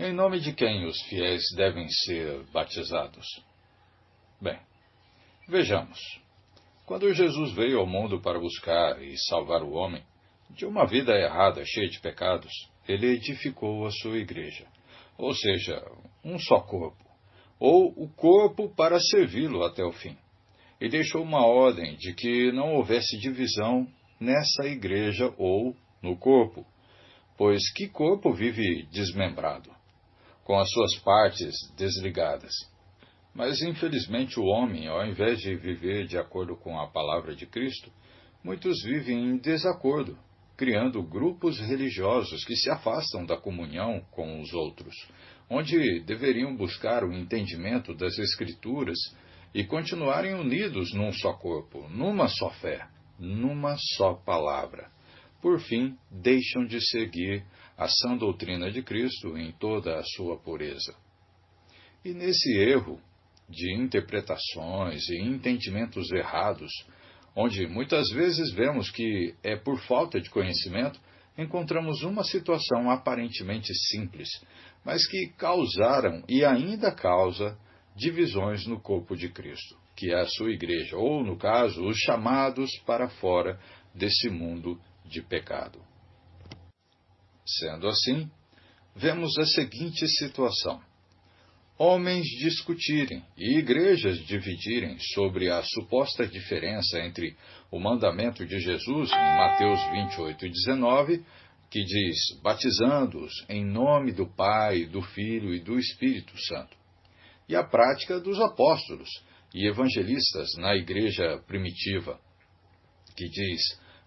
Em nome de quem os fiéis devem ser batizados? Bem, vejamos. Quando Jesus veio ao mundo para buscar e salvar o homem de uma vida errada, cheia de pecados, ele edificou a sua igreja, ou seja, um só corpo, ou o corpo para servi-lo até o fim. E deixou uma ordem de que não houvesse divisão nessa igreja ou no corpo, pois que corpo vive desmembrado, com as suas partes desligadas? Mas, infelizmente, o homem, ao invés de viver de acordo com a palavra de Cristo, muitos vivem em desacordo, criando grupos religiosos que se afastam da comunhão com os outros, onde deveriam buscar o entendimento das Escrituras e continuarem unidos num só corpo, numa só fé, numa só palavra. Por fim, deixam de seguir a sã doutrina de Cristo em toda a sua pureza. E nesse erro de interpretações e entendimentos errados, onde muitas vezes vemos que é por falta de conhecimento, encontramos uma situação aparentemente simples, mas que causaram e ainda causa divisões no corpo de Cristo, que é a sua igreja, ou, no caso, os chamados para fora desse mundo de pecado. Sendo assim, vemos a seguinte situação: homens discutirem e igrejas dividirem sobre a suposta diferença entre o mandamento de Jesus em Mateus 28:19, que diz, batizando-os em nome do Pai, do Filho e do Espírito Santo, e a prática dos apóstolos e evangelistas na igreja primitiva, que diz,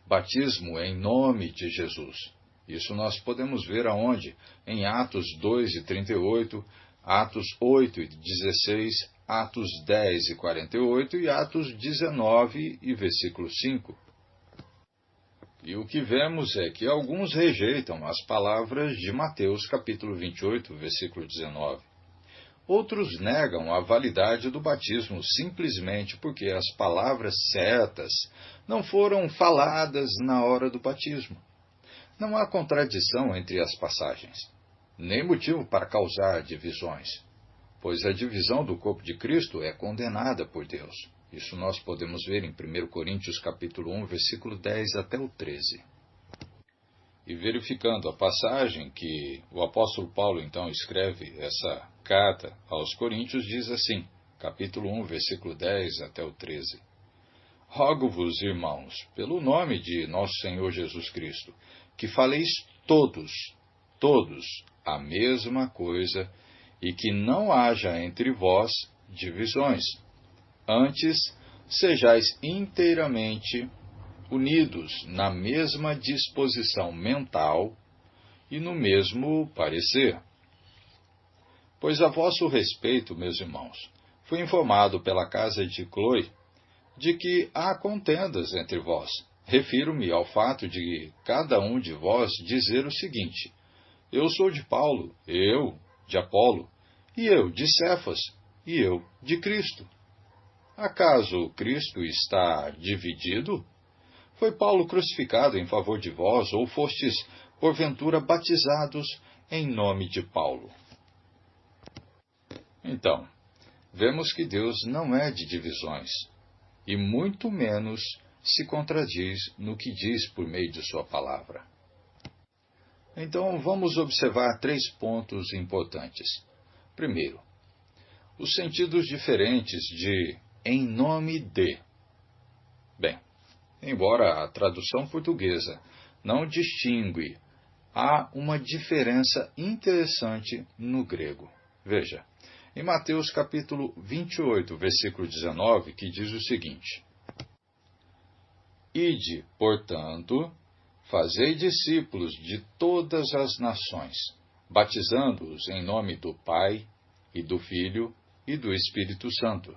batismo em nome de Jesus. Isso nós podemos ver aonde? Em Atos 2:38, Atos 8:16, Atos 10:48 e Atos 19 e versículo 5. E o que vemos é que alguns rejeitam as palavras de Mateus capítulo 28, versículo 19. Outros negam a validade do batismo simplesmente porque as palavras certas não foram faladas na hora do batismo. Não há contradição entre as passagens, nem motivo para causar divisões, pois a divisão do corpo de Cristo é condenada por Deus. Isso nós podemos ver em 1 Coríntios capítulo 1, versículo 10 até o 13. E verificando a passagem que o apóstolo Paulo então escreve essa carta aos Coríntios, diz assim, capítulo 1, versículo 10 até o 13. Rogo-vos, irmãos, pelo nome de nosso Senhor Jesus Cristo, que faleis todos, a mesma coisa, e que não haja entre vós divisões. Antes, sejais inteiramente unidos na mesma disposição mental e no mesmo parecer. Pois a vosso respeito, meus irmãos, fui informado pela casa de Cloe de que há contendas entre vós. Refiro-me ao fato de cada um de vós dizer o seguinte: eu sou de Paulo, eu de Apolo, e eu de Cefas, e eu de Cristo. Acaso Cristo está dividido? Foi Paulo crucificado em favor de vós, ou fostes, porventura, batizados em nome de Paulo? Então, vemos que Deus não é de divisões, e muito menos se contradiz no que diz por meio de sua palavra. Então, vamos observar 3 pontos importantes. Primeiro, os sentidos diferentes de em nome de. Bem, embora a tradução portuguesa não distingue, há uma diferença interessante no grego. Veja, em Mateus capítulo 28, versículo 19, que diz o seguinte: ide, portanto, fazei discípulos de todas as nações, batizando-os em nome do Pai, e do Filho, e do Espírito Santo.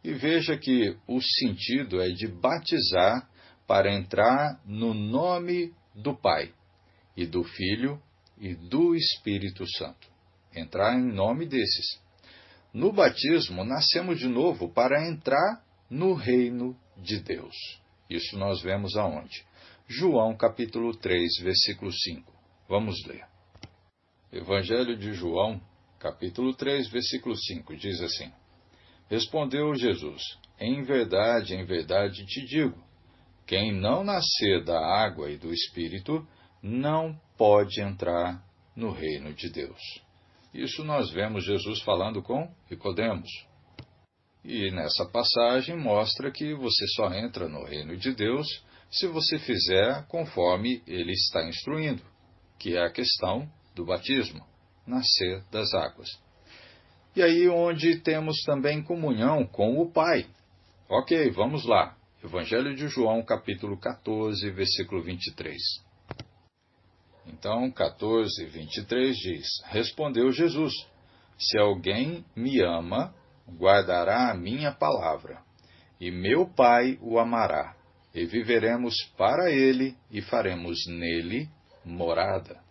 E veja que o sentido é de batizar para entrar no nome do Pai, e do Filho, e do Espírito Santo. Entrar em nome desses. No batismo, nascemos de novo para entrar no reino de Deus. Isso nós vemos aonde? João capítulo 3, versículo 5. Vamos ler. Evangelho de João, capítulo 3, versículo 5, diz assim: Respondeu Jesus: em verdade te digo, quem não nascer da água e do Espírito não pode entrar no reino de Deus. Isso nós vemos Jesus falando com Nicodemos. E nessa passagem mostra que você só entra no reino de Deus se você fizer conforme ele está instruindo, que é a questão do batismo, nascer das águas. E aí onde temos também comunhão com o Pai. Ok, vamos lá. Evangelho de João, capítulo 14, versículo 23. Então, 14, 23 diz: Respondeu Jesus: Se alguém me ama, guardará a minha palavra, e meu Pai o amará, e viveremos para ele e faremos nele morada.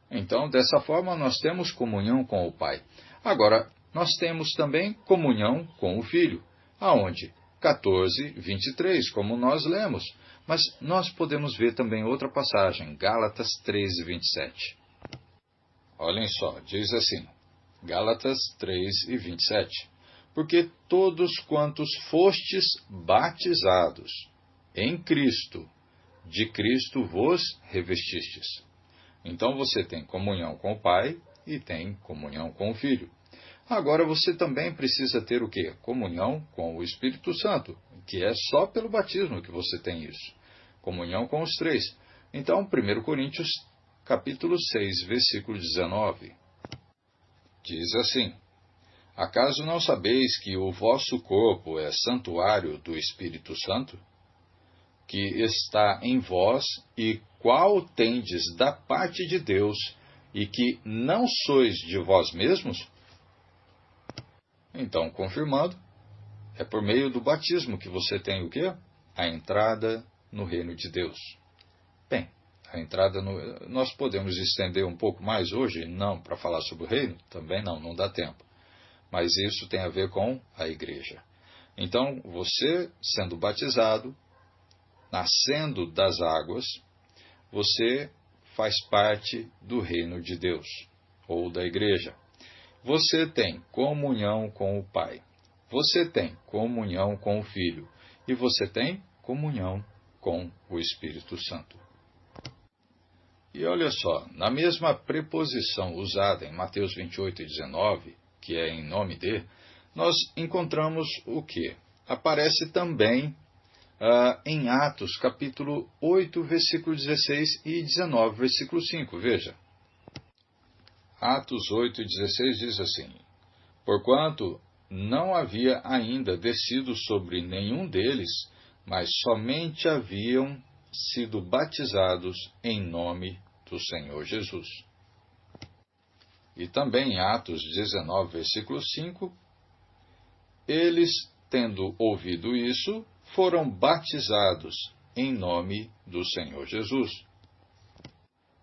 Então, dessa forma, nós temos comunhão com o Pai. Agora, nós temos também comunhão com o Filho. Aonde? 14, 23, como nós lemos. Mas nós podemos ver também outra passagem, Gálatas 13, 27. Olhem só, diz assim, Gálatas 3 e 27. Porque todos quantos fostes batizados em Cristo, de Cristo vos revestistes. Então você tem comunhão com o Pai e tem comunhão com o Filho. Agora você também precisa ter o quê? Comunhão com o Espírito Santo, que é só pelo batismo que você tem isso. Comunhão com os três. Então, 1 Coríntios, capítulo 6, versículo 19. Diz assim: Acaso não sabeis que o vosso corpo é santuário do Espírito Santo, que está em vós, e qual tendes da parte de Deus, e que não sois de vós mesmos? Então, confirmando, é por meio do batismo que você tem o quê? A entrada no reino de Deus. Bem, a entrada nós podemos estender um pouco mais hoje? Não, para falar sobre o reino? Também não dá tempo. Mas isso tem a ver com a igreja. Então, você sendo batizado, nascendo das águas, você faz parte do reino de Deus, ou da igreja. Você tem comunhão com o Pai. Você tem comunhão com o Filho. E você tem comunhão com o Espírito Santo. E olha só, na mesma preposição usada em Mateus 28 e 19, que é em nome de, nós encontramos o quê? Aparece também em Atos, capítulo 8, versículo 16 e 19, versículo 5. Veja. Atos 8 e 16 diz assim: Porquanto não havia ainda descido sobre nenhum deles, mas somente haviam sido batizados em nome do Senhor Jesus. E também em Atos 19, versículo 5, eles, tendo ouvido isso, foram batizados em nome do Senhor Jesus.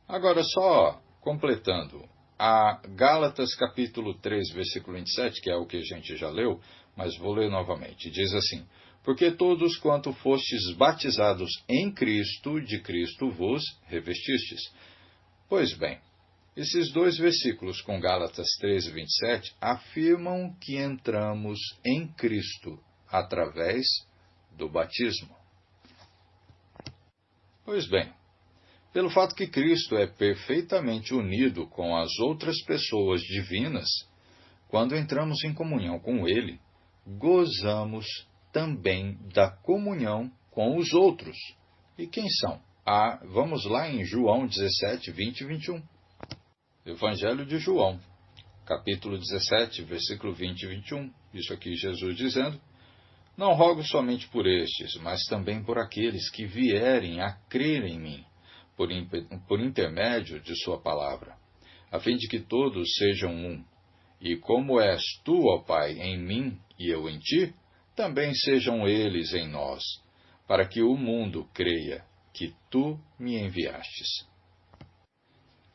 Agora, só completando, a Gálatas capítulo 3, versículo 27, que é o que a gente já leu, mas vou ler novamente, diz assim: Porque todos quanto fostes batizados em Cristo, de Cristo vos revestistes. Pois bem, esses dois versículos com Gálatas 13, 27 afirmam que entramos em Cristo através do batismo. Pois bem, pelo fato que Cristo é perfeitamente unido com as outras pessoas divinas, quando entramos em comunhão com Ele, gozamos também da comunhão com os outros. E quem são? Vamos lá em João 17, 20 e 21. Evangelho de João, capítulo 17, versículo 20 e 21. Isso aqui Jesus dizendo: Não rogo somente por estes, mas também por aqueles que vierem a crer em mim, por intermédio de sua palavra, a fim de que todos sejam um. E como és tu, ó Pai, em mim e eu em ti, também sejam eles em nós, para que o mundo creia que tu me enviastes.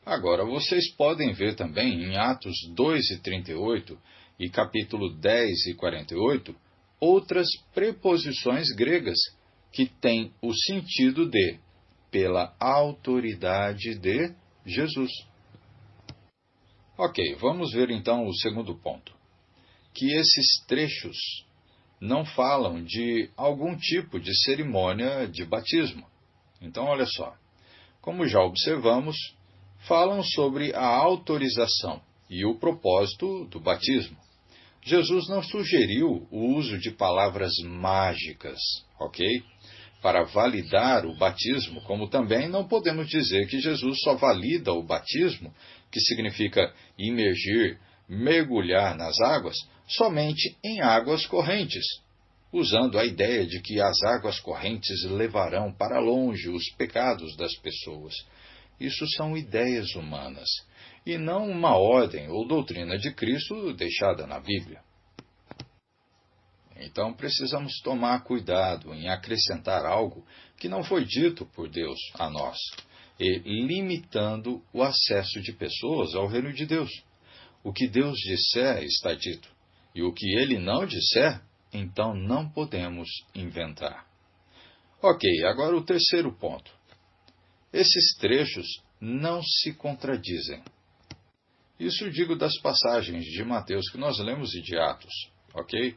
Agora, vocês podem ver também em Atos 2 e 38 e capítulo 10 e 48 outras preposições gregas que têm o sentido de pela autoridade de Jesus. Ok, vamos ver então o segundo ponto. Que esses trechos não falam de algum tipo de cerimônia de batismo. Então, olha só. Como já observamos, falam sobre a autorização e o propósito do batismo. Jesus não sugeriu o uso de palavras mágicas, ok? Para validar o batismo, como também não podemos dizer que Jesus só valida o batismo, que significa imergir, mergulhar nas águas, somente em águas correntes, usando a ideia de que as águas correntes levarão para longe os pecados das pessoas. Isso são ideias humanas, e não uma ordem ou doutrina de Cristo deixada na Bíblia. Então precisamos tomar cuidado em acrescentar algo que não foi dito por Deus a nós, e limitando o acesso de pessoas ao reino de Deus. O que Deus disser está dito, e o que Ele não disser, então não podemos inventar. Ok, agora o terceiro ponto. Esses trechos não se contradizem. Isso digo das passagens de Mateus que nós lemos e de Atos, ok?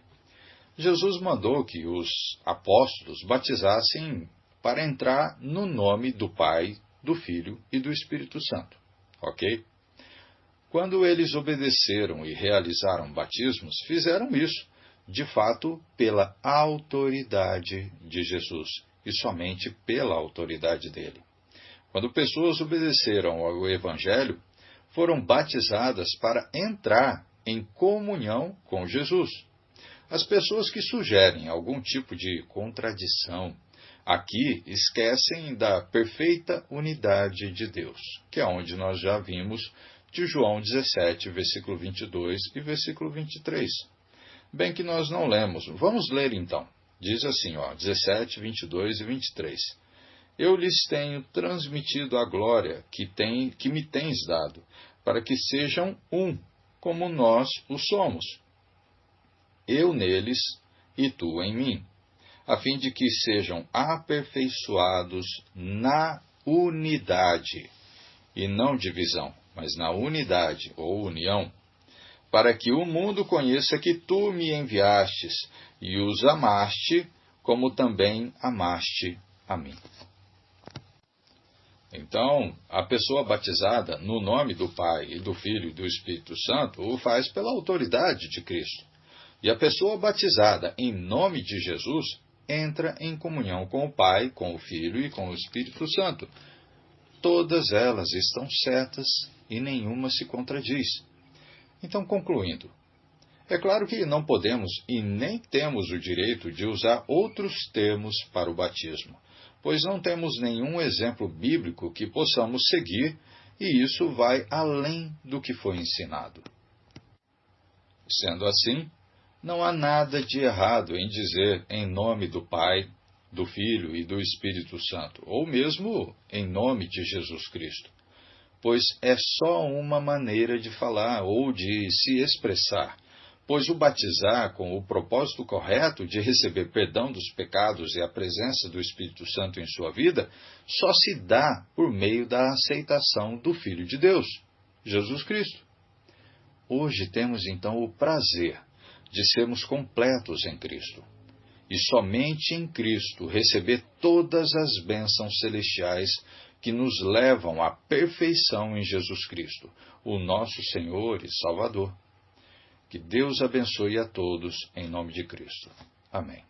Jesus mandou que os apóstolos batizassem para entrar no nome do Pai, do Filho e do Espírito Santo, ok? Quando eles obedeceram e realizaram batismos, fizeram isso, de fato, pela autoridade de Jesus, e somente pela autoridade dele. Quando pessoas obedeceram ao Evangelho, foram batizadas para entrar em comunhão com Jesus. As pessoas que sugerem algum tipo de contradição aqui esquecem da perfeita unidade de Deus, que é onde nós já vimos de João 17, versículo 22 e versículo 23. Bem que nós não lemos. Vamos ler então. Diz assim, 17, 22 e 23. Eu lhes tenho transmitido a glória que me tens dado, para que sejam um, como nós o somos. Eu neles e tu em mim, a fim de que sejam aperfeiçoados na unidade, e não divisão, mas na unidade ou união, para que o mundo conheça que tu me enviastes e os amaste, como também amaste a mim. Então, a pessoa batizada no nome do Pai e do Filho e do Espírito Santo o faz pela autoridade de Cristo. E a pessoa batizada em nome de Jesus entra em comunhão com o Pai, com o Filho e com o Espírito Santo. Todas elas estão certas e nenhuma se contradiz. Então, concluindo, é claro que não podemos e nem temos o direito de usar outros termos para o batismo, pois não temos nenhum exemplo bíblico que possamos seguir, e isso vai além do que foi ensinado. Sendo assim, não há nada de errado em dizer em nome do Pai, do Filho e do Espírito Santo, ou mesmo em nome de Jesus Cristo, pois é só uma maneira de falar ou de se expressar, pois o batizar com o propósito correto de receber perdão dos pecados e a presença do Espírito Santo em sua vida só se dá por meio da aceitação do Filho de Deus, Jesus Cristo. Hoje temos então o prazer de sermos completos em Cristo, e somente em Cristo receber todas as bênçãos celestiais que nos levam à perfeição em Jesus Cristo, o nosso Senhor e Salvador. Que Deus abençoe a todos, em nome de Cristo. Amém.